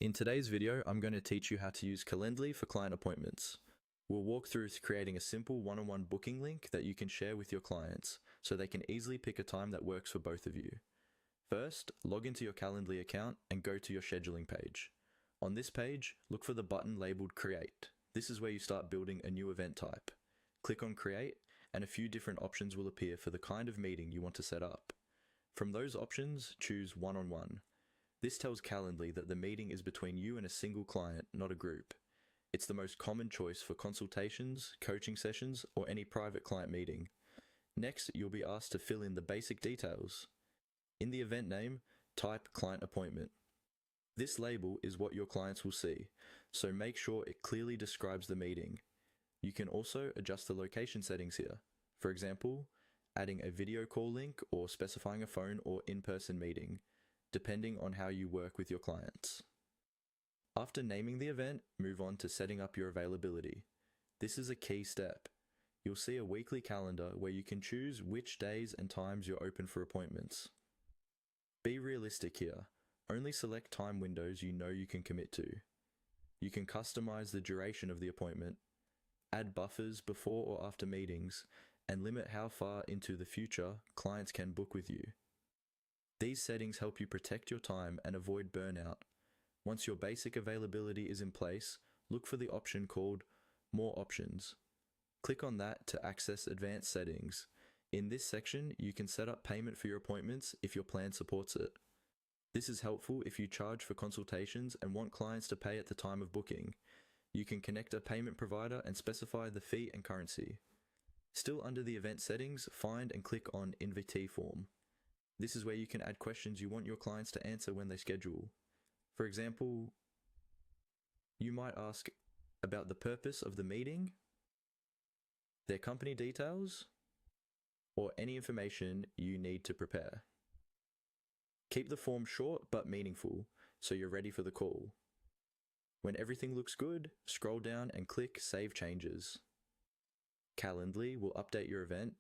In today's video, I'm going to teach you how to use Calendly for client appointments. We'll walk through creating a simple one-on-one booking link that you can share with your clients so they can easily pick a time that works for both of you. First, log into your Calendly account and go to your scheduling page. On this page, look for the button labeled Create. This is where you start building a new event type. Click on Create and a few different options will appear for the kind of meeting you want to set up. From those options, choose One-on-One. This tells Calendly that the meeting is between you and a single client, not a group. It's the most common choice for consultations, coaching sessions, or any private client meeting. Next, you'll be asked to fill in the basic details. In the event name, type Client Appointment. This label is what your clients will see, so make sure it clearly describes the meeting. You can also adjust the location settings here. For example, adding a video call link or specifying a phone or in-person meeting, depending on how you work with your clients. After naming the event, move on to setting up your availability. This is a key step. You'll see a weekly calendar where you can choose which days and times you're open for appointments. Be realistic here. Only select time windows you know you can commit to. You can customize the duration of the appointment, add buffers before or after meetings, and limit how far into the future clients can book with you. These settings help you protect your time and avoid burnout. Once your basic availability is in place, look for the option called More Options. Click on that to access advanced settings. In this section, you can set up payment for your appointments if your plan supports it. This is helpful if you charge for consultations and want clients to pay at the time of booking. You can connect a payment provider and specify the fee and currency. Still under the event settings, find and click on Invitee Form. This is where you can add questions you want your clients to answer when they schedule. For example, you might ask about the purpose of the meeting, their company details, or any information you need to prepare. Keep the form short but meaningful so you're ready for the call. When everything looks good, scroll down and click Save Changes. Calendly will update your event